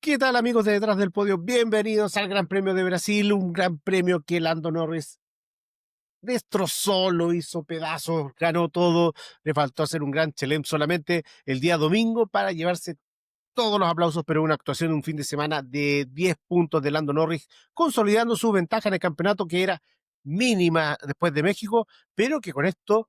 ¿Qué tal, amigos de Detrás del Podio? Bienvenidos al Gran Premio de Brasil, un gran premio que Lando Norris destrozó, lo hizo pedazos, ganó todo. Le faltó hacer un gran chelem solamente el día domingo para llevarse todos los aplausos, pero una actuación de un fin de semana de 10 puntos de Lando Norris, consolidando su ventaja en el campeonato que era mínima después de México, pero que con esto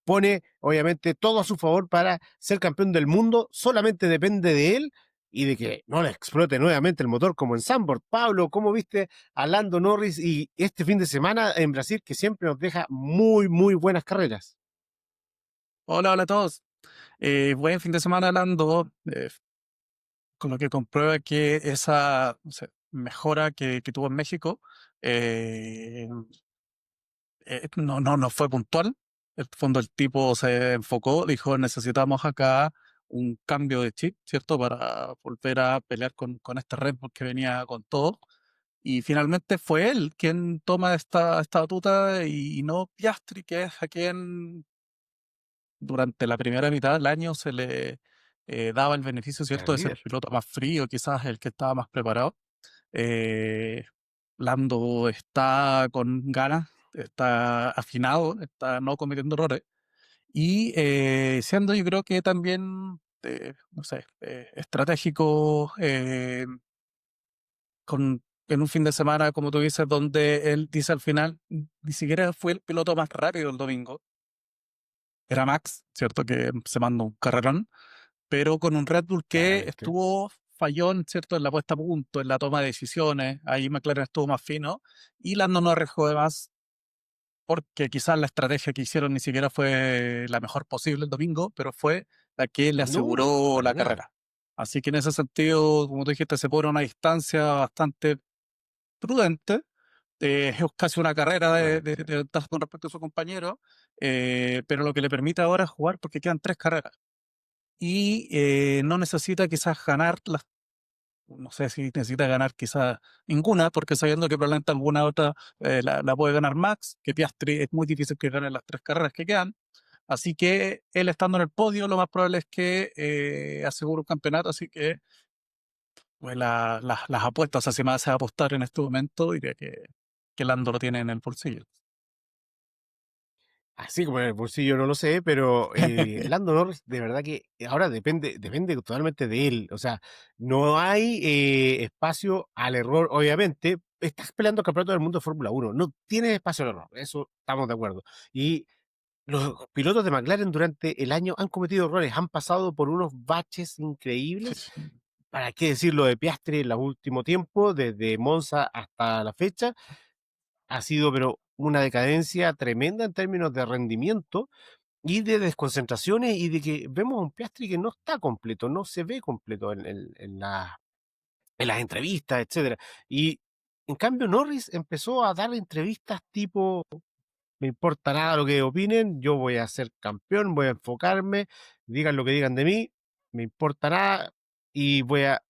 pone obviamente todo a su favor para ser campeón del mundo. Solamente depende de él y de que no le explote nuevamente el motor como en Zandvoort. Pablo, ¿cómo viste a Lando Norris y este fin de semana en Brasil, que siempre nos deja muy, muy buenas carreras? Hola, hola a todos. Buen fin de semana hablando, con lo que comprueba que esa, no sé, mejora que tuvo en México eh, no fue puntual. En el fondo el tipo se enfocó, dijo necesitamos acá un cambio de chip, ¿cierto? Para volver a pelear con este Red Bull que venía con todo. Y finalmente fue él quien toma esta batuta y no Piastri, que es a quien durante la primera mitad del año se le daba el beneficio, Era ¿cierto?, el de ser líder. el piloto más frío, quizás el que estaba más preparado. Eh, Lando está con ganas, está afinado, está no cometiendo errores y siendo yo creo que también, no sé, estratégico en un fin de semana, como tú dices, donde él dice al final, ni siquiera fue el piloto más rápido el domingo, era Max, ¿cierto?, que se mandó un carrerón, pero con un Red Bull que Claramente. estuvo fallón, ¿cierto?, en la puesta a punto, en la toma de decisiones. Ahí McLaren estuvo más fino y Lando no arriesgó de más porque quizás la estrategia que hicieron ni siquiera fue la mejor posible el domingo, pero fue la que le No, aseguró para la nada. carrera. Así que en ese sentido, como tú dijiste, se pone a una distancia bastante prudente. Es casi una carrera Prudente. de ventaja con respecto a su compañero, pero lo que le permite ahora es jugar porque quedan tres carreras y no necesita quizás ganar las, no sé si necesita ganar quizás ninguna, porque sabiendo que probablemente alguna otra la puede ganar Max, que Piastri es muy difícil que gane las tres carreras que quedan. Así que él estando en el podio, lo más probable es que asegure un campeonato. Así que pues, las apuestas, o sea, si me hace apostar en este momento, diría que Lando lo tiene en el bolsillo. Así como en el bolsillo no lo sé, pero Lando Norris de verdad que ahora depende totalmente de él. O sea, no hay espacio al error, obviamente. Estás peleando el campeonato del mundo de Fórmula Uno, no tienes espacio al error, eso estamos de acuerdo. Y los pilotos de McLaren durante el año han cometido errores, han pasado por unos baches Sí, increíbles. sí. ¿Para qué decirlo de Piastri en el último tiempo, desde Monza hasta la fecha? Ha sido, pero una decadencia tremenda en términos de rendimiento y de desconcentraciones y de que vemos a un Piastri que no está completo, no se ve completo en las entrevistas, etcétera. Y en cambio Norris empezó a dar entrevistas tipo me importa nada lo que opinen, yo voy a ser campeón, voy a enfocarme, digan lo que digan de mí, me importa nada y voy a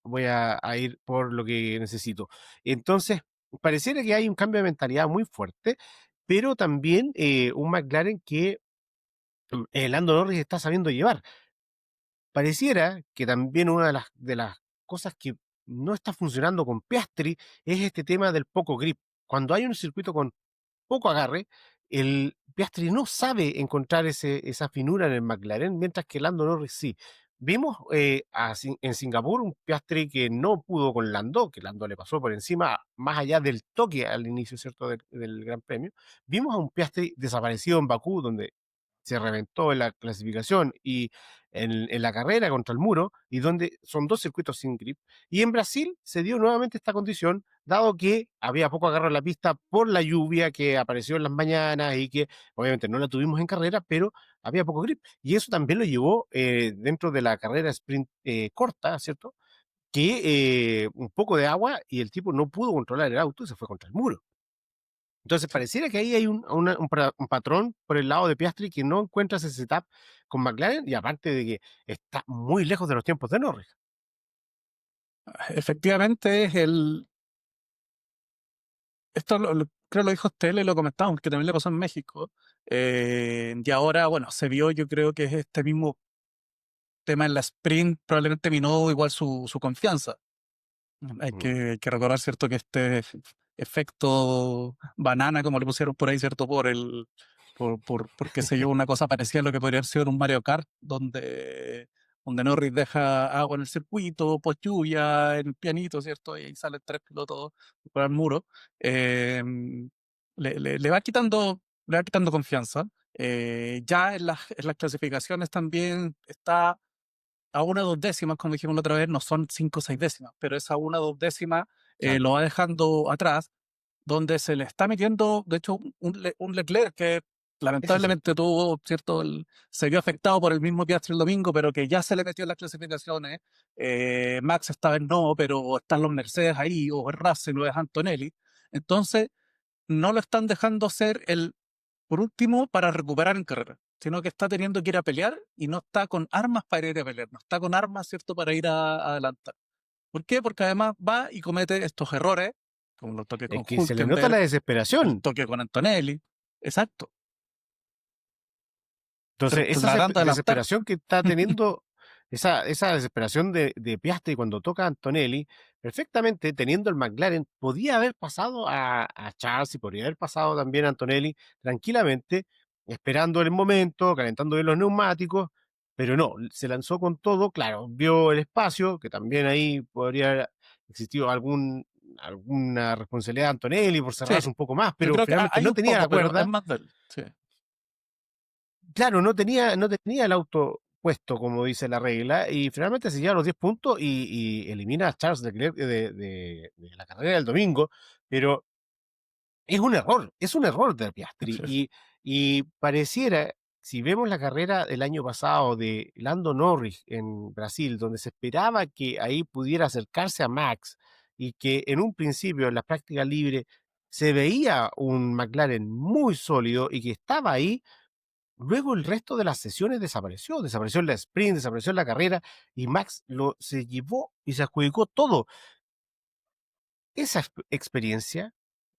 ir por lo que necesito. Entonces, pareciera que hay un cambio de mentalidad muy fuerte, pero también un McLaren que Lando Norris está sabiendo llevar. Pareciera que también una de las cosas que no está funcionando con Piastri es este tema del poco grip. Cuando hay un circuito con poco agarre, el Piastri no sabe encontrar esa finura en el McLaren, mientras que Lando Norris sí. Vimos en Singapur un Piastri que no pudo con Lando, que Lando le pasó por encima, más allá del toque al inicio, ¿cierto?, del Gran Premio. Vimos a un Piastri desaparecido en Bakú, donde se reventó en la clasificación y en la carrera contra el muro, y donde son dos circuitos sin grip. Y en Brasil se dio nuevamente esta condición, dado que había poco agarro en la pista por la lluvia que apareció en las mañanas y que obviamente no la tuvimos en carrera, pero había poco grip. Y eso también lo llevó dentro de la carrera sprint corta, ¿cierto? Que un poco de agua y el tipo no pudo controlar el auto y se fue contra el muro. Entonces, Sí. pareciera que ahí hay un patrón por el lado de Piastri que no encuentra ese setup con McLaren y aparte de que está muy lejos de los tiempos de Norris. Efectivamente es esto creo lo dijo Stella y lo comentamos, que también le pasó en México. Y ahora, bueno, se vio, yo creo que es este mismo tema en la sprint, probablemente minó igual su confianza. Mm. Hay que recordar, ¿cierto?, que este efecto banana, como le pusieron por ahí, ¿cierto?, por qué sé yo, una cosa parecida a lo que podría ser un Mario Kart, donde Norris deja agua en el circuito, pues lluvia, en el pianito, ¿cierto? Y ahí salen tres pilotos por el muro. Eh, le va quitando confianza. Ya en las clasificaciones también está a una o dos décimas, como dijimos la otra vez, no son cinco o seis décimas, pero esa una o dos décimas Claro. lo va dejando atrás, donde se le está metiendo, de hecho, un Leclerc que Eso sí. lamentablemente tuvo, ¿cierto? Se vio afectado por el mismo Piastri el domingo, pero que ya se le metió en las clasificaciones. Max esta vez no, pero están los Mercedes ahí, o es Russell, o es Antonelli. Entonces, no lo están dejando ser por último, para recuperar en carrera, sino que está teniendo que ir a pelear y no está con armas para ir a pelear, no está con armas, ¿cierto?, para ir a adelantar. ¿Por qué? Porque además va y comete estos errores, como los toques Es con que se le nota la Hulkenberg, el desesperación. toque con Antonelli, exacto, Entonces, esa tratando de adelantar. desesperación que está teniendo, esa desesperación de Piastri cuando toca a Antonelli, perfectamente teniendo el McLaren, podía haber pasado a Charles y podría haber pasado también a Antonelli tranquilamente, esperando el momento, calentando bien los neumáticos, pero no, se lanzó con todo, claro, vio el espacio, que también ahí podría haber existido alguna responsabilidad de Antonelli por Sí, cerrarse un poco más, yo pero creo que finalmente hay no un tenía poco, la pero es cuerda. más de él. Sí, Claro, no tenía el auto puesto, como dice la regla, y finalmente se lleva los 10 puntos y elimina a Charles Leclerc de la carrera del domingo, pero es un error de Piastri, sí, y pareciera, si vemos la carrera del año pasado de Lando Norris en Brasil, donde se esperaba que ahí pudiera acercarse a Max, y que en un principio en la práctica libre se veía un McLaren muy sólido y que estaba ahí. Luego el resto de las sesiones desapareció en la sprint, desapareció en la carrera y Max se llevó y se adjudicó todo. Esa experiencia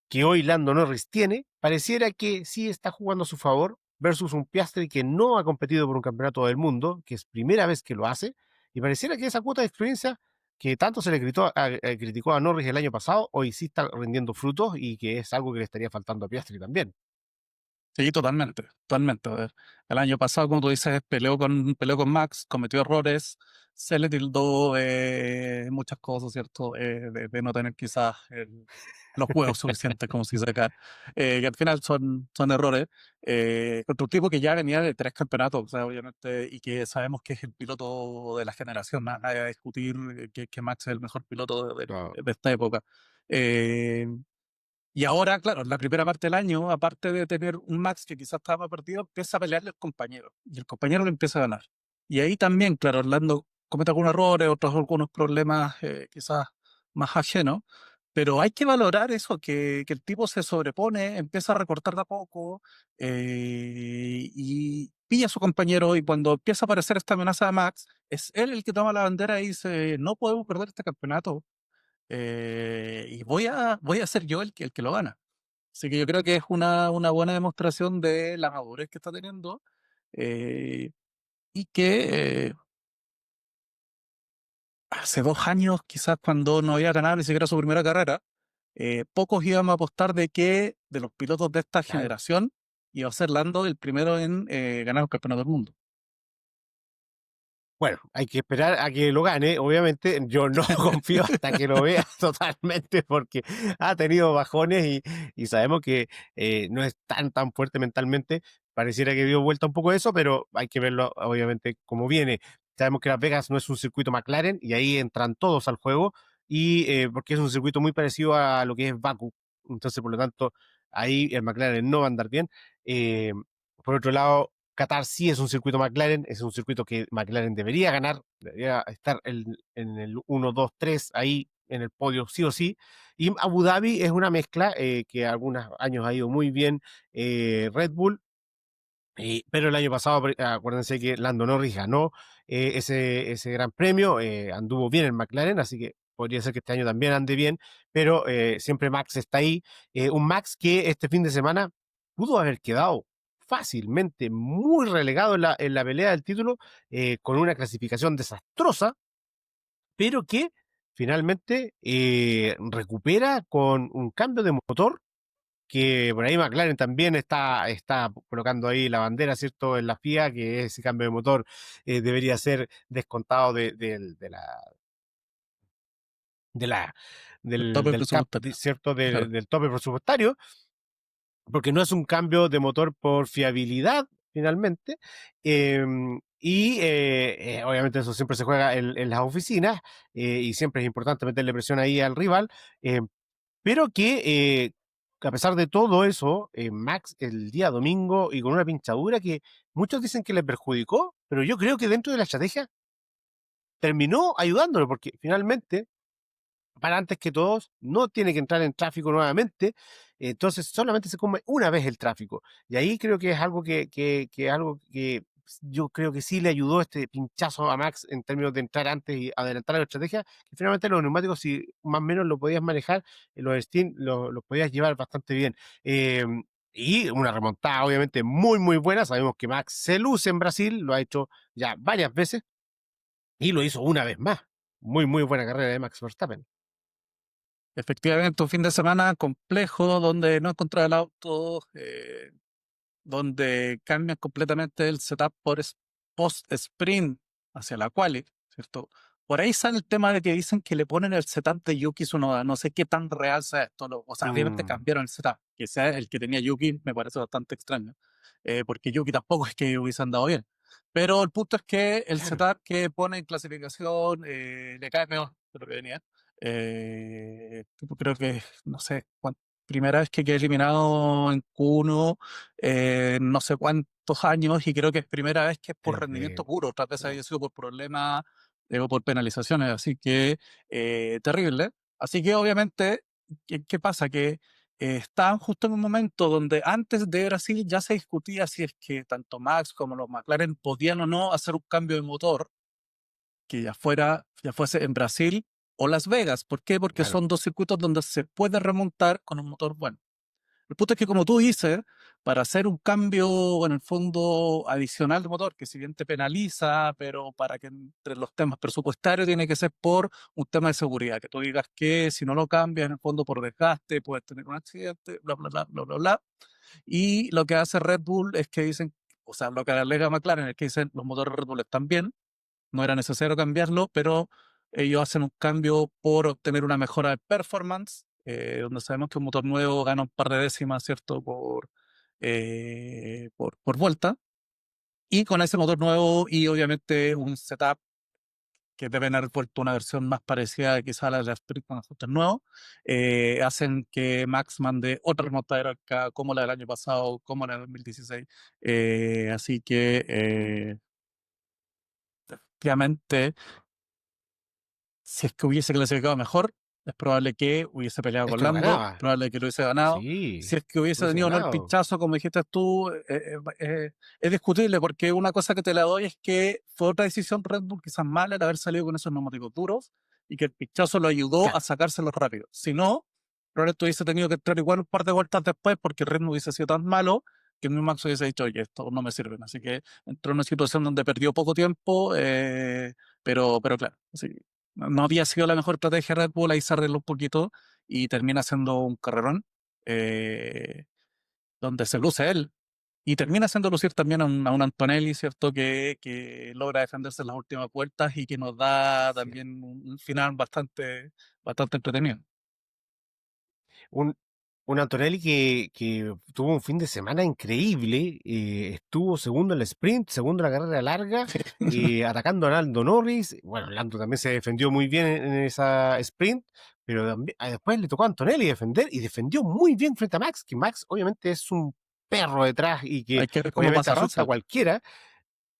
que hoy Lando Norris tiene, pareciera que sí está jugando a su favor versus un Piastri que no ha competido por un campeonato del mundo, que es primera vez que lo hace, y pareciera que esa cuota de experiencia que tanto se le criticó a Norris el año pasado, hoy sí está rindiendo frutos y que es algo que le estaría faltando a Piastri también. sí, totalmente, totalmente. A ver, el año pasado, como tú dices, peleó con Max, cometió errores, se le tildó muchas cosas, ¿cierto? De no tener quizás los huevos suficientes, como se dice acá, que al final son errores. Contra un tipo que ya venía de tres campeonatos, o sea, obviamente, y que sabemos que es el piloto de la generación, nadie va a discutir que Max es el mejor piloto Claro. de esta época. Eh, y ahora, claro, en la primera parte del año, aparte de tener un Max que quizás estaba perdido, empieza a pelearle al compañero. Y el compañero le empieza a ganar. Y ahí también, claro, Orlando comete algunos errores, otros algunos problemas quizás más ajenos. Pero hay que valorar eso, que el tipo se sobrepone, empieza a recortar de a poco y pilla a su compañero. Y cuando empieza a aparecer esta amenaza de Max, es él el que toma la bandera y dice, no podemos perder este campeonato y voy a ser yo el que lo gana. Así que yo creo que es una buena demostración de la madurez que está teniendo eh, y que hace 2 años, quizás cuando no había ganado ni siquiera su primera carrera, pocos íbamos a apostar de que de los pilotos de esta Claro. generación iba a ser Lando el primero en ganar un campeonato del mundo. Bueno, hay que esperar a que lo gane, obviamente. Yo no confío hasta que lo vea totalmente porque ha tenido bajones y sabemos que no es tan fuerte mentalmente. Pareciera que dio vuelta un poco eso, pero hay que verlo obviamente como viene. Sabemos que Las Vegas no es un circuito McLaren y ahí entran todos al juego y porque es un circuito muy parecido a lo que es Baku. Entonces, por lo tanto, ahí el McLaren no va a andar bien. Eh, por otro lado, Qatar sí es un circuito McLaren, es un circuito que McLaren debería ganar, debería estar en el 1, 2, 3 ahí en el podio sí o sí. Y Abu Dhabi es una mezcla que algunos años ha ido muy bien Red Bull, pero el año pasado, acuérdense que Lando Norris ganó ese gran premio, anduvo bien en McLaren, así que podría ser que este año también ande bien, pero siempre Max está ahí. Un Max que este fin de semana pudo haber quedado fácilmente muy relegado en la pelea del título con una clasificación desastrosa, pero que finalmente recupera con un cambio de motor que por ahí McLaren también está colocando ahí la bandera, ¿cierto?, en la FIA, que ese cambio de motor debería ser descontado de la, El tope del cap, presupuestario. ¿cierto?, Claro. del tope presupuestario, porque no es un cambio de motor por fiabilidad, finalmente. Obviamente eso siempre se juega en las oficinas y siempre es importante meterle presión ahí al rival. eh, pero que a pesar de todo eso, Max el día domingo y con una pinchadura que muchos dicen que le perjudicó, pero yo creo que dentro de la estrategia terminó ayudándolo, porque finalmente, para antes que todos, no tiene que entrar en tráfico nuevamente, entonces solamente se come una vez el tráfico. Y ahí creo que es algo que yo creo que sí le ayudó este pinchazo a Max en términos de entrar antes y adelantar la estrategia, que finalmente los neumáticos, si más o menos lo podías manejar, los Steam los podías llevar bastante bien. Eh, y una remontada, obviamente, muy, muy buena. Sabemos que Max se luce en Brasil, lo ha hecho ya varias veces y lo hizo una vez más. Muy, muy buena carrera de Max Verstappen. Efectivamente, un fin de semana complejo donde no encontraba el auto, donde cambian completamente el setup post-sprint hacia la quali, ¿cierto? Por ahí sale el tema de que dicen que le ponen el setup de Yuki Tsunoda. No sé qué tan real sea esto. O sea, obviamente Mm, cambiaron el setup. Que sea el que tenía Yuki me parece bastante extraño, porque Yuki tampoco es que hubiese andado bien. Pero el punto es que el claro, setup que pone en clasificación le cae peor de lo que venía. Creo que, no sé, primera vez que quedé eliminado en Q1 no sé cuántos años, y creo que es primera vez que es por rendimiento desde... puro, otras veces no, había sido por problemas o por penalizaciones, así que terrible. Así que obviamente, ¿qué pasa? Que estaban justo en un momento donde antes de Brasil ya se discutía si es que tanto Max como los McLaren podían o no hacer un cambio de motor que ya fuese en Brasil o Las Vegas. ¿Por qué? Porque claro, son dos circuitos donde se puede remontar con un motor bueno. El punto es que, como tú dices, para hacer un cambio, en el fondo, adicional de motor, que si bien te penaliza, pero para que entre los temas presupuestarios tiene que ser por un tema de seguridad, que tú digas que si no lo cambias, en el fondo, por desgaste, puedes tener un accidente, bla, bla, bla, bla, bla, bla. Y lo que hace Red Bull es que dicen, o sea, lo que alega McLaren es que dicen los motores Red Bull están bien, no era necesario cambiarlo, pero ellos hacen un cambio por obtener una mejora de performance, donde sabemos que un motor nuevo gana un par de décimas, ¿cierto? Por vuelta. Y con ese motor nuevo y obviamente un setup que deben haber vuelto una versión más parecida quizá a la de la Spirit con ajustes nuevos, hacen que Max mande otra remontadora acá, como la del año pasado, como la del 2016. Así que, efectivamente, si es que hubiese clasificado mejor, es probable que hubiese peleado con esto lo Lando, ganaba, probable que lo hubiese ganado. sí, Si es que hubiese lo hubiese tenido o no el ganado, pinchazo, como dijiste tú, es discutible, porque una cosa que te la doy es que fue otra decisión Red Bull quizás mala el haber salido con esos neumáticos duros y que el pinchazo lo ayudó a claro, sacárselos rápido. Si no, probablemente hubiese tenido que entrar igual un par de vueltas después porque Red Bull hubiese sido tan malo que el mismo Max hubiese dicho, oye, esto no me sirven. Así que entró en una situación donde perdió poco tiempo, pero claro, sí, no había sido la mejor estrategia Red Bull, ahí se arregló un poquito y termina siendo un carrerón, eh, donde se luce él y termina haciendo lucir también a un Antonelli, ¿cierto? Que logra defenderse en las últimas vueltas y que nos da sí. también un final bastante entretenido. Un, un Antonelli que tuvo un fin de semana increíble, estuvo segundo en el sprint, segundo en la carrera larga, atacando a Lando Norris. Bueno, Lando también se defendió muy bien en esa sprint, pero después le tocó a Antonelli defender y defendió muy bien frente a Max, que Max obviamente es un perro detrás y que Hay que ver cómo obviamente pasa asusta a Russell. cualquiera,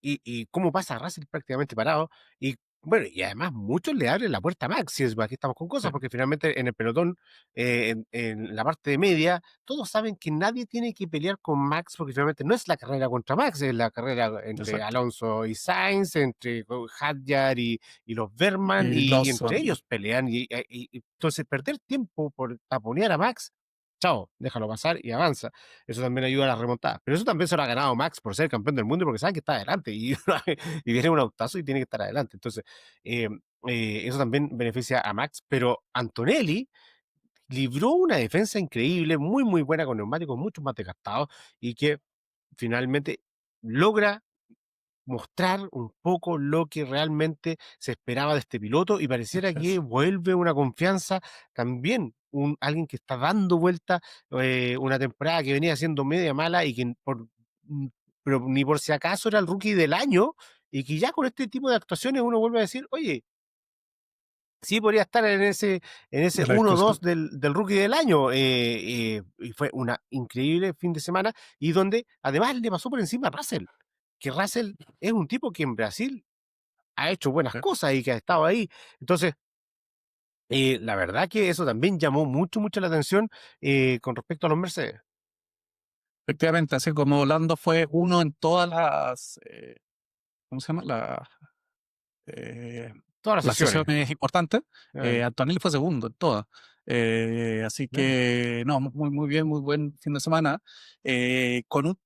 y cómo pasa Russell prácticamente parado. Y bueno, y además muchos le abren la puerta a Max, si es aquí estamos con Sí, cosas, porque finalmente en el pelotón, en la parte de media, todos saben que nadie tiene que pelear con Max, porque finalmente no es la carrera contra Max, es la carrera entre exacto. Alonso y Sainz, entre Hadjar y los Berman, Y y entre Lawson, ellos pelean. Y entonces perder tiempo por taponear a Max, chao, déjalo pasar y avanza. Eso también ayuda a las remontadas. Pero eso también se lo ha ganado Max por ser campeón del mundo, porque sabe que está adelante y, y viene un autazo y tiene que estar adelante. Entonces, eh, eso también beneficia a Max, pero Antonelli libró una defensa increíble, muy, muy buena, con neumáticos mucho más desgastados, y que finalmente logra mostrar un poco lo que realmente se esperaba de este piloto, y pareciera que Eso. vuelve una confianza también, alguien que está dando vuelta una temporada que venía siendo media mala y que mm, pero ni por si acaso era el rookie del año, y que ya con este tipo de actuaciones uno vuelve a decir, oye, sí podría estar en ese De la 1-2 discusión. del rookie del año, y fue una increíble fin de semana, y donde además le pasó por encima a Russell, que Russell es un tipo que en Brasil ha hecho buenas Sí. cosas y que ha estado ahí. Entonces, la verdad que eso también llamó mucho, mucho la atención con respecto a los Mercedes, Efectivamente, así como Lando fue uno en todas las, ¿cómo se llama? Eh, todas las las sesiones. sesiones importantes, Claro, Antonelli fue segundo en todas. Así claro. que, no, muy, muy bien, muy buen fin de semana. Con un,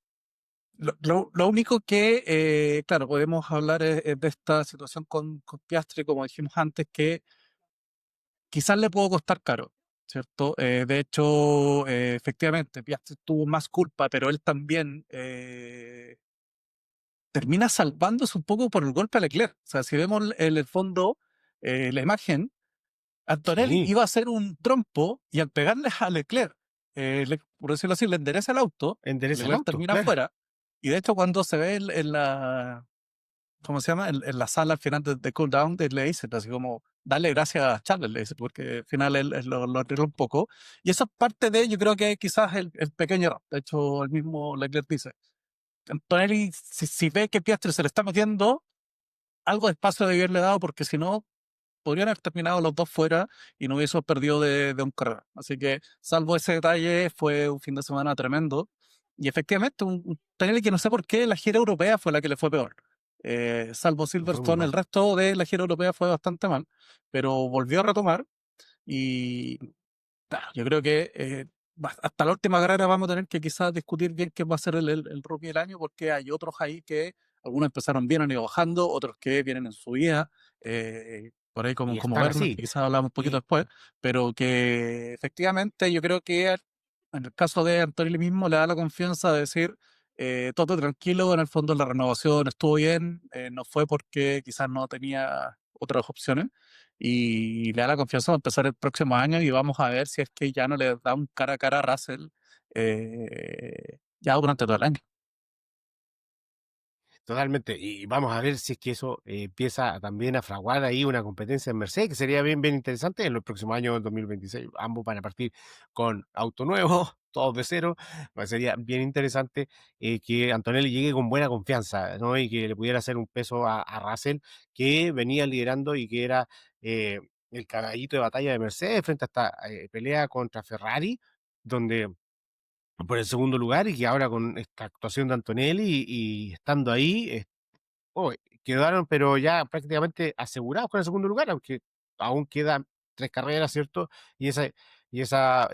lo único que, claro, podemos hablar es de esta situación con Piastri, como dijimos antes, que quizás le pudo costar caro, ¿cierto? De hecho, efectivamente, Piastri tuvo más culpa, pero él también termina salvándose un poco por el golpe a Leclerc. O sea, si vemos en el fondo la imagen, Antonelli Sí, iba a hacer un trompo y al pegarle a Leclerc, por decirlo así, le endereza el auto, endereza el Leclerc auto, termina claro. afuera. Y de hecho, cuando se ve en la, ¿cómo se llama? En la sala al final de cooldown, le dicen así como, dale gracias a Charles, le dice, porque al final él lo arregló un poco. Y esa es parte de, yo creo que quizás el pequeño error. De hecho, el mismo Leclerc dice, Antonelli, si ve que Piastri se le está metiendo, algo de espacio de haberle dado, porque si no, podrían haber terminado los dos fuera y no hubiésemos perdido de un carrera. Así que, salvo ese detalle, fue un fin de semana tremendo. Y efectivamente, un Antonelli que no sé por qué la gira europea fue la que le fue peor. Salvo Le fue muy Silverstone, el mal. resto de la gira europea fue bastante mal, pero volvió a retomar y yo creo que hasta la última carrera vamos a tener que quizás discutir bien qué va a ser el rookie del año, porque hay otros ahí que algunos empezaron bien, han ido bajando, otros que vienen en su vida, por ahí Y como están Berman, así. que quizás hablamos un poquito Y después, pero que efectivamente yo creo que en el caso de Antonelli mismo le da la confianza de decir, todo tranquilo, en el fondo la renovación estuvo bien, no fue porque quizás no tenía otras opciones y le da la confianza de empezar el próximo año y vamos a ver si es que ya no le da un cara a cara a Russell ya durante todo el año. totalmente. Y vamos a ver si es que eso empieza también a fraguar ahí una competencia en Mercedes, que sería bien, bien interesante en los próximos años, 2026. Ambos van a partir con auto nuevo, todos de cero. Sería bien interesante que Antonelli llegue con buena confianza, ¿no? Y que le pudiera hacer un peso a Russell, que venía liderando y que era eh, el caballito de batalla de Mercedes frente a esta pelea contra Ferrari, donde por el segundo lugar, y que ahora con esta actuación de Antonelli y estando ahí, oh, quedaron, pero ya prácticamente asegurados con el segundo lugar, aunque aún quedan 3 carreras, ¿cierto? Y esa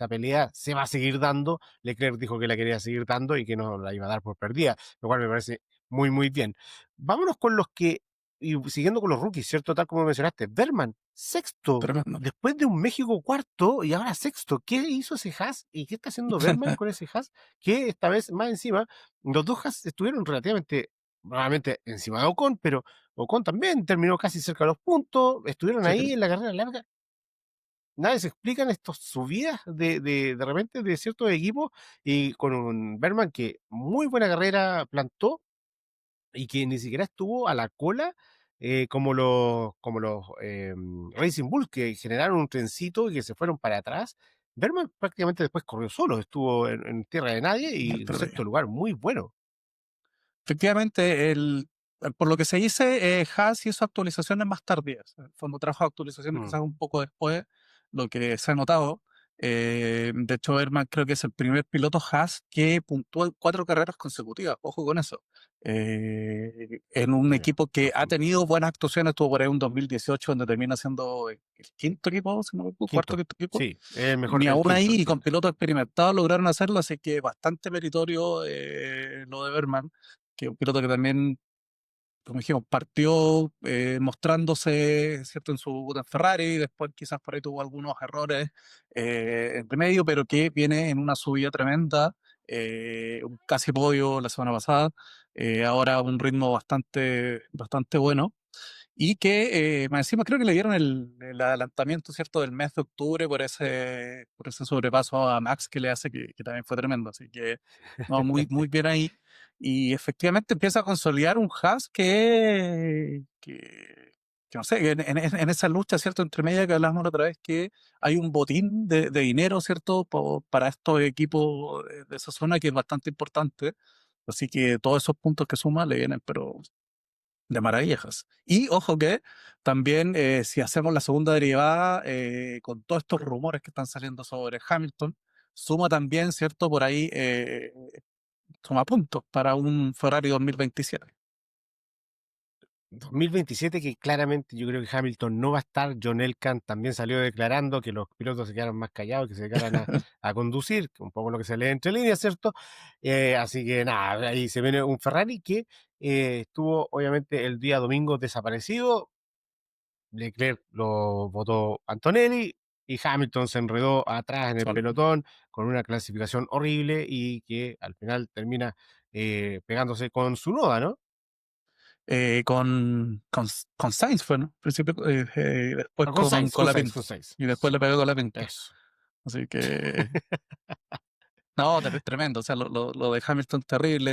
pelea se va a seguir dando. Leclerc dijo que la quería seguir dando y que no la iba a dar por perdida, lo cual me parece muy, muy bien. Vámonos con los que, y siguiendo con los rookies, ¿cierto? Tal como mencionaste, Berman, sexto, Tremendo. después de un México cuarto y ahora sexto. ¿Qué hizo ese Haas y qué está haciendo Berman con ese Haas? Que esta vez, más encima, los dos Haas estuvieron relativamente nuevamente encima de Ocon, pero Ocon también terminó casi cerca de los puntos, estuvieron Sí, ahí en la carrera larga. Nadie se explican estas subidas de repente de ciertos equipos, y con un Berman que muy buena carrera plantó y que ni siquiera estuvo a la cola como los Racing Bulls, que generaron un trencito y que se fueron para atrás. Berman prácticamente después corrió solo, estuvo en tierra de nadie mal y un perdido. sexto lugar muy bueno. Efectivamente, por lo que se dice, Haas hizo actualizaciones más tardías. En el fondo trajo actualizaciones Mm, quizás un poco después, lo que se ha notado. De hecho, Herman creo que es el primer piloto Haas que puntuó en 4 carreras consecutivas. Ojo con eso. En un mira, equipo que ha ujú. tenido buenas actuaciones, tuvo por ahí un 2018 donde termina siendo el quinto equipo, si no me equivoco, cuarto Quinto, quinto equipo. sí, el mejor, Ni el aún quinto, ahí, el y con quinto. pilotos experimentados lograron hacerlo, así que bastante meritorio lo de Berman, que es un piloto que también como dijimos, partió mostrándose, ¿cierto?, en su en Ferrari, después quizás por ahí tuvo algunos errores entre medio, pero que viene en una subida tremenda, un casi podio la semana pasada, ahora un ritmo bastante bueno. Y que más encima creo que le dieron el adelantamiento, ¿cierto?, del mes de octubre por ese sobrepaso a Max que le hace, que también fue tremendo. Así que, no, muy bien ahí. Y efectivamente empieza a consolidar un Haas que no sé, en esa lucha, ¿cierto?, entre media que hablamos la otra vez, que hay un botín de dinero, ¿cierto?, para estos equipos de esa zona que es bastante importante. Así que todos esos puntos que suma le vienen, pero de maravillas. Y ojo que también si hacemos la segunda derivada, con todos estos rumores que están saliendo sobre Hamilton, suma también, ¿cierto? Por ahí suma puntos para un Ferrari 2027. 2027 que claramente yo creo que Hamilton no va a estar. John Elkann también salió declarando que los pilotos se quedaron más callados, que se dedicaran a conducir, que un poco lo que se lee entre líneas, ¿cierto? Así que nada, ahí se viene un Ferrari que estuvo obviamente el día domingo desaparecido. Leclerc lo votó Antonelli y Hamilton se enredó atrás en el Solo. pelotón con una clasificación horrible y que al final termina pegándose con su noda, ¿no? Con Sainz fue, ¿no? Al principio, después Ah, con Sainz, con con la Sainz, Pinto. con Sainz. Y después le pegó con la Pinto. Eso. Así que, no, tremendo. O sea, lo de Hamilton terrible.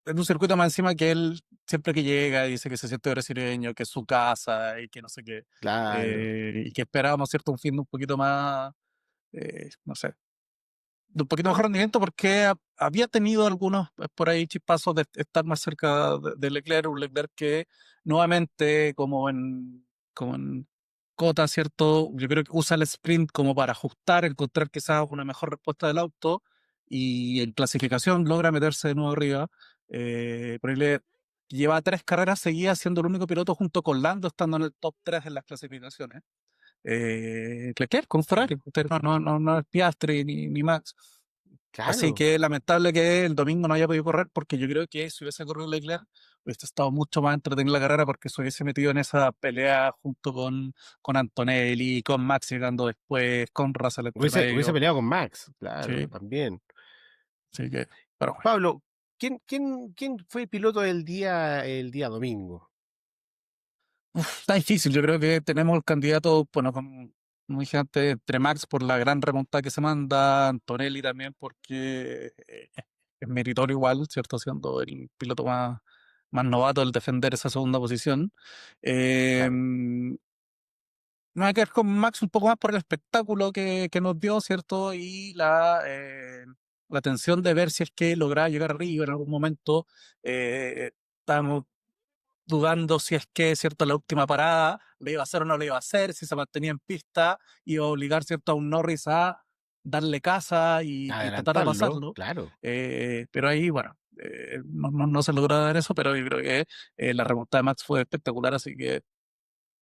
En un circuito más encima que él, siempre que llega, dice que se siente brasileño, que es su casa y que no sé qué. Claro. Y que esperábamos, ¿cierto? Un fin de un poquito más, no sé, de un poquito mejor rendimiento porque había tenido algunos por ahí chispazos de estar más cerca de Leclerc, un Leclerc que nuevamente, como en Cota, ¿cierto? Yo creo que usa el sprint como para ajustar, encontrar quizás una mejor respuesta del auto y en clasificación logra meterse de nuevo arriba. Por ahí lleva 3 carreras seguidas siendo el único piloto junto con Lando estando en el top 3 en las clasificaciones. Leclerc con Ferrari, usted no es Piastri ni Max. Así Claro. que lamentable que el domingo no haya podido correr, porque yo creo que si hubiese corrido Leclerc, hubiese estado mucho más entretenida la carrera, porque se hubiese metido en esa pelea junto con Antonelli, con Max llegando después, con Russell entre Hubiese medio. peleado con Max, claro, Sí, también. así que, pero bueno. Pablo, ¿quién fue piloto el día domingo? Está difícil, yo creo que tenemos el candidato, bueno, como dije antes, entre Max por la gran remontada que se manda, Antonelli también porque es meritorio igual, ¿cierto? Siendo el piloto más novato el defender esa segunda posición. Eh, Claro. me voy a quedar con Max un poco más por el espectáculo que nos dio, ¿cierto? Y la tensión de ver si es que lograba llegar arriba en algún momento. Estábamos dudando si es que, ¿cierto?, la última parada le iba a hacer o no le iba a hacer, si se mantenía en pista, iba a obligar, ¿cierto?, a un Norris a darle caza y tratar de Adelantarlo, pasarlo. claro. Pero ahí, bueno, no se logró dar eso, pero yo creo que la remontada de Max fue espectacular, así que,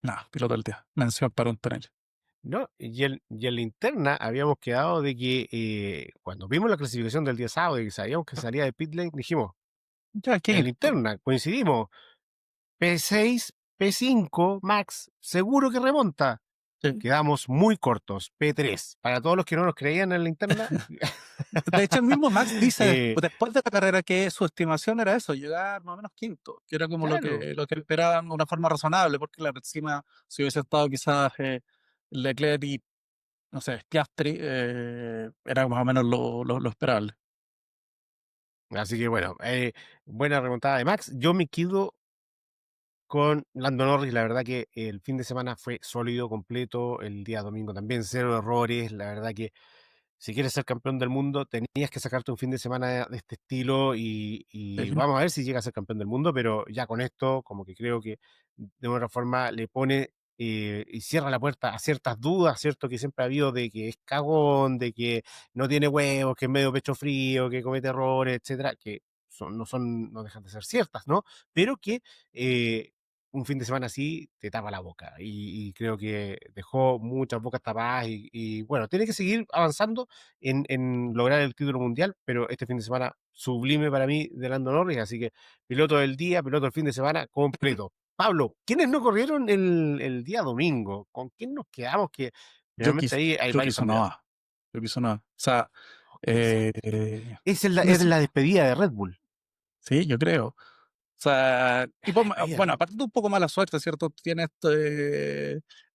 nada, piloto del día. Mención para un tonel. No, y en la interna habíamos quedado de que cuando vimos la clasificación del día sábado y que sabíamos que salía de pit lane, dijimos, Ya, en ¿qué? la interna coincidimos, P6, P5, Max, seguro que remonta. Sí. Quedamos muy cortos, P3. Para todos los que no nos creían en la interna, De hecho, el mismo Max dice eh, después de la carrera que su estimación era eso, llegar más o menos quinto, que era como claro, lo que esperaban de una forma razonable, porque claro, encima si hubiese estado quizás Leclerc y, no sé, Piastri, era más o menos lo esperable. así que bueno, buena remontada de Max. Yo me quedo con Lando Norris, la verdad que el fin de semana fue sólido, completo, el día domingo también, cero errores, la verdad que si quieres ser campeón del mundo tenías que sacarte un fin de semana de este estilo y Sí, vamos a ver si llega a ser campeón del mundo, pero ya con esto como que creo que de otra forma le pone y cierra la puerta a ciertas dudas, ¿cierto? Que siempre ha habido de que es cagón, de que no tiene huevos, que es medio pecho frío, que comete errores, etcétera, que no dejan de ser ciertas, ¿no? Pero que un fin de semana así te tapa la boca y creo que dejó muchas bocas tapadas bueno, tiene que seguir avanzando en lograr el título mundial, pero este fin de semana sublime para mí de Lando Norris, así que piloto del día, piloto del fin de semana completo. Pablo, ¿quiénes no corrieron el día domingo? ¿Con quién nos quedamos? Que Yuki, realmente ahí hay Yuki varios candidatos. Tsunoda. Yuki Tsunoda. O sea, Exacto. ¿quién Es decir? la despedida de Red Bull. Sí, yo creo. O sea, Es la tipo, despedida de bueno, Red aparte de un poco mala suerte, ¿cierto? Tienes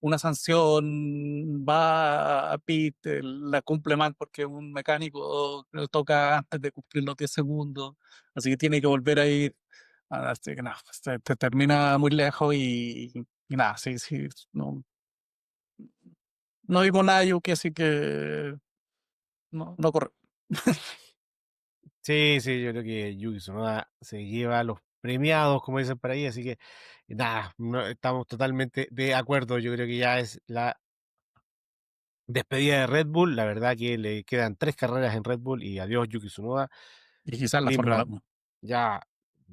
una sanción, va a pit, la cumple mal porque un mecánico le toca antes de cumplir los 10 segundos, así que tiene que volver a ir. Así que nada, pues, te termina muy lejos y nada, sí, sí, no, no vimos nada, Yuki, así que no, no corre. Sí, sí, yo creo que Yuki Tsunoda se lleva los premiados, como dicen por ahí, así que nada, estamos totalmente de acuerdo. Yo creo que ya es la despedida de Red Bull. La verdad que le quedan 3 carreras en Red Bull y adiós Yuki Tsunoda. Y quizás la Fórmula Limrad 1. ya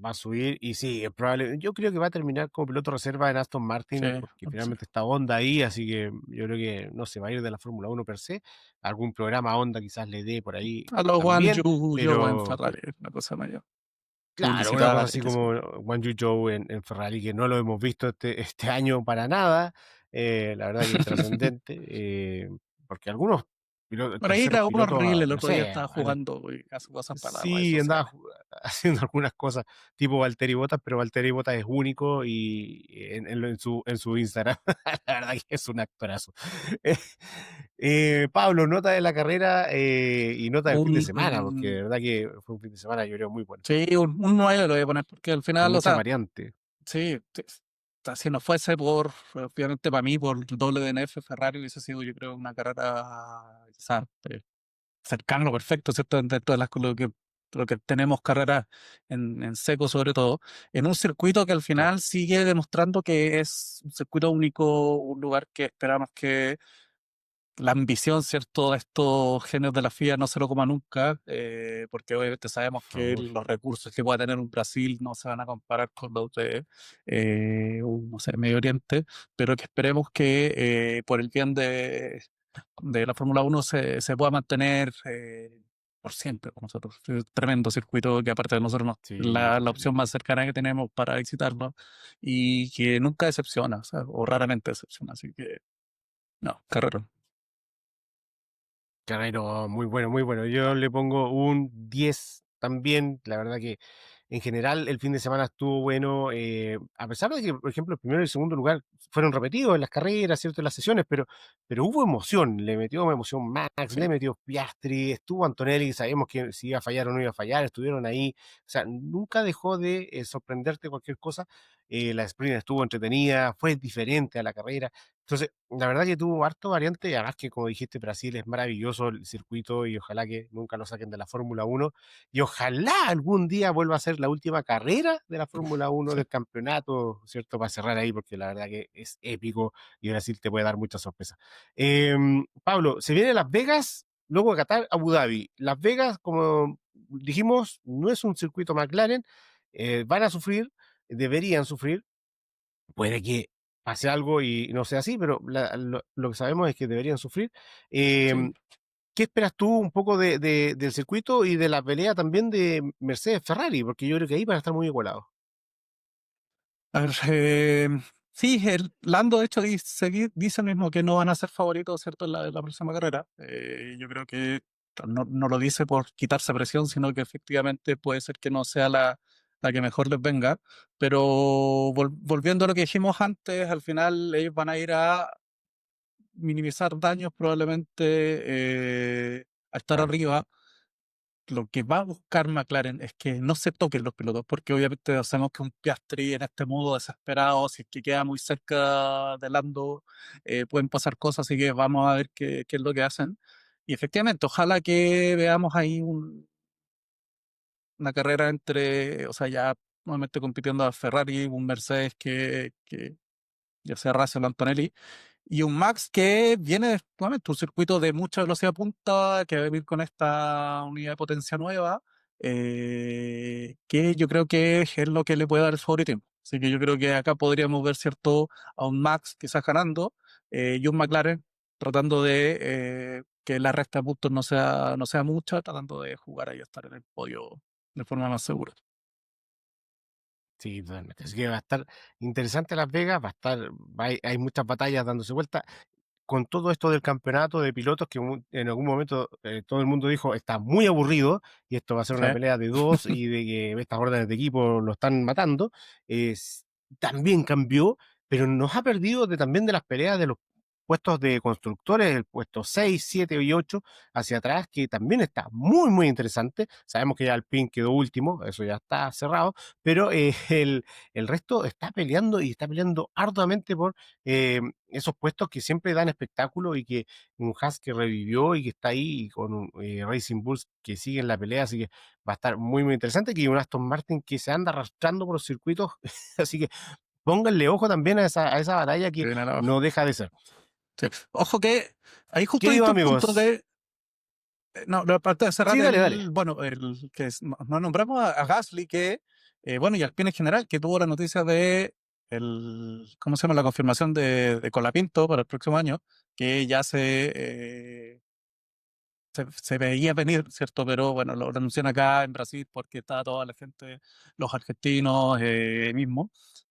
va a subir y sí, es probable. Yo creo que va a terminar como piloto reserva en Aston Sí, Martin porque sí. finalmente está Honda ahí, así que yo creo que no se va a ir de la Fórmula 1 per se. Algún programa Honda quizás le dé por ahí A los Juan también, Yu, yo en pero Ferrari, una cosa mayor. claro, una cosa Publicitar y así qué sé yo. como Guan Yu Zhou en Ferrari, que no lo hemos visto este año para nada. La verdad que intrascendente, porque algunos Por ahí terceros era uno pilotos, horrible, el no otro día sé, estaba jugando y hace cosas para las redes sí, andaba sociales. haciendo algunas cosas tipo Valtteri Bottas, pero Valtteri Bottas es único y en su Instagram, la verdad que es un actorazo. Pablo, nota de la carrera y nota del fin de semana, porque de Un, verdad que fue un fin de semana, yo creo, muy bueno, sí, un 9 lo voy a poner, porque al con final, o muchas sea, variantes. sí, si no fuese por, obviamente para mí, por el doble DNF, Ferrari hubiese sido, yo creo, una carrera, quizás, cercano a lo perfecto, ¿cierto? Dentro de lo que tenemos carreras en seco sobre todo, en un circuito que al Claro, final sigue demostrando que es un circuito único, un lugar que esperamos que la ambición, ¿cierto?, de estos genios de la FIA no se lo coma nunca, porque obviamente sabemos por que favor. los recursos que pueda tener un Brasil no se van a comparar con los de, no sé, Medio Oriente, pero que esperemos que por el bien de la Fórmula 1 se pueda mantener por siempre con nosotros. Es un tremendo circuito que aparte de nosotros Sí, la opción más totalmente. cercana que tenemos para visitarlo y que nunca decepciona, o sea, o raramente decepciona. Así que, no, carrera. Carrero, muy bueno, muy bueno. Yo le pongo un 10 también. La verdad que en general el fin de semana estuvo bueno, a pesar de que, por ejemplo, el primero y el segundo lugar fueron repetidos en las carreras, ¿cierto? En las sesiones, pero hubo emoción. Le metió emoción Max, Sí, le metió Piastri, estuvo Antonelli, sabemos que si iba a fallar o no iba a fallar, estuvieron ahí. O sea, nunca dejó de sorprenderte cualquier cosa. La sprint estuvo entretenida, fue diferente a la carrera. Entonces, la verdad que tuvo harto variante y además que, como dijiste, Brasil es maravilloso el circuito y ojalá que nunca lo saquen de la Fórmula 1 y ojalá algún día vuelva a ser la última carrera de la Fórmula 1 sí. del campeonato, ¿cierto? Para cerrar ahí, porque la verdad que es épico y Brasil te puede dar muchas sorpresas. Pablo, se viene Las Vegas, luego Qatar, Abu Dhabi. Las Vegas, como dijimos, no es un circuito McLaren, van a sufrir, deberían sufrir, puede que pase algo y no sea así, pero lo que sabemos es que deberían sufrir. Sí. Em, ¿Qué esperas tú un poco del circuito y de la pelea también de Mercedes-Ferrari? Porque yo creo que ahí van a estar muy igualados. A ver, sí, el Lando de hecho dice mismo que no van a ser favoritos, ¿cierto? En la próxima carrera. Yo creo que no lo dice por quitarse presión, sino que efectivamente puede ser que no sea la que mejor les venga. Pero volviendo a lo que dijimos antes, al final ellos van a ir a minimizar daños probablemente, a estar Claro. arriba. Lo que va a buscar McLaren es que no se toquen los pilotos, porque obviamente sabemos que un Piastri en este modo desesperado, si es que queda muy cerca de Lando, pueden pasar cosas, así que vamos a ver qué es lo que hacen. Y efectivamente, ojalá que veamos ahí una carrera entre, o sea, ya nuevamente compitiendo a Ferrari, un Mercedes que ya sea Russell o Antonelli, y un Max que viene nuevamente un circuito de mucha velocidad punta, que va a venir con esta unidad de potencia nueva, que yo creo que es lo que le puede dar el favoritismo. Así que yo creo que acá podríamos ver, ¿cierto?, a un Max quizás ganando, y un McLaren tratando de que la recta de puntos no sea mucha, tratando de jugar ahí a estar en el podio de forma más segura. Sí, totalmente. Así que va a estar interesante Las Vegas, va a estar, hay muchas batallas dándose vuelta. Con todo esto del campeonato de pilotos que en algún momento todo el mundo dijo está muy aburrido y esto va a ser Sí, una pelea de dos y de que estas órdenes de equipo lo están matando, es, también cambió, pero nos ha perdido también de las peleas de los puestos de constructores, el puesto 6 7 y 8 hacia atrás, que también está muy, muy interesante. Sabemos que ya Alpine quedó último, eso ya está cerrado, pero el resto está peleando y está peleando arduamente por esos puestos que siempre dan espectáculo y que un Haas que revivió y que está ahí y con un Racing Bulls que sigue en la pelea, así que va a estar muy, muy interesante, que hay un Aston Martin que se anda arrastrando por los circuitos, así que pónganle ojo también a esa batalla que que viene abajo. no deja de ser. Sí. Ojo que ahí justo Queridos diste un punto amigos, de. No, para cerrar sí, dale, dale. bueno, el que no nombramos a Gasly, que, bueno, y Alpine en general, que tuvo la noticia de ¿cómo se llama? La confirmación de Colapinto para el próximo año, que ya se veía venir, ¿cierto? Pero bueno, lo anuncian acá en Brasil porque está toda la gente, los argentinos mismos,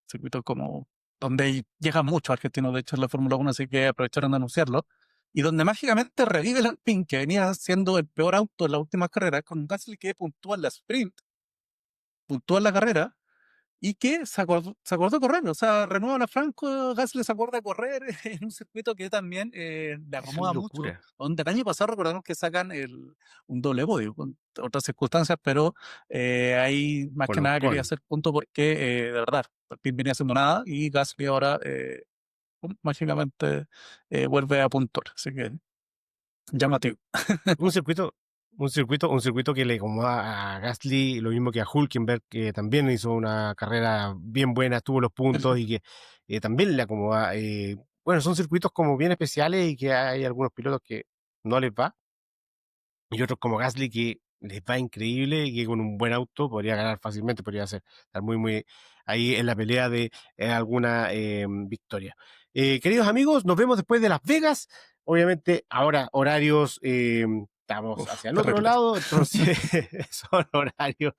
circuitos como donde llegan muchos argentinos, de hecho, en la Fórmula 1, así que aprovecharon de anunciarlo. Y donde mágicamente revive el Alpine, que venía siendo el peor auto en las últimas carreras, con un Gasly que puntúa en la sprint, puntúa en la carrera, y que se acordó de correr, o sea, renuevan a Franco, Gasly se acuerda de correr en un circuito que también le Eso es acomoda mucho, locura. donde el año pasado recordamos que sacan un doble podio con otras circunstancias, pero ahí más que Con nada quería Ocon. hacer punto porque de verdad, Alpine venía haciendo nada y Gasly ahora pum, mágicamente vuelve a puntuar, así que llamativo. Un circuito, un circuito que le acomoda a Gasly, lo mismo que a Hulkenberg, que también hizo una carrera bien buena, tuvo los puntos y que también le acomoda. Bueno, son circuitos como bien especiales y que hay algunos pilotos que no les va, y otros como Gasly que les va increíble y que con un buen auto podría ganar fácilmente, podría estar muy, muy ahí en la pelea de alguna victoria. Queridos amigos, nos vemos después de Las Vegas. Obviamente, ahora horarios, estamos Uf, hacia el otro terrible. lado, entonces son horarios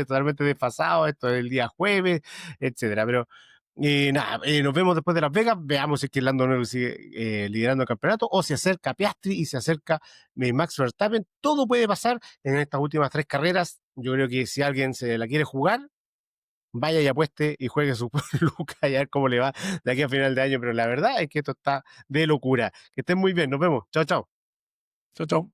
totalmente desfasados, esto es el día jueves, etcétera. Pero nada, nos vemos después de Las Vegas, veamos si es que Lando Norris sigue liderando el campeonato o se acerca Piastri y se acerca Max Verstappen. Todo puede pasar en estas últimas tres carreras. Yo creo que si alguien se la quiere jugar, vaya y apueste y juegue su lucas y a ver cómo le va de aquí a final de año. Pero la verdad es que esto está de locura. Que estén muy bien. Nos vemos. Chao, chao. Chau, chau.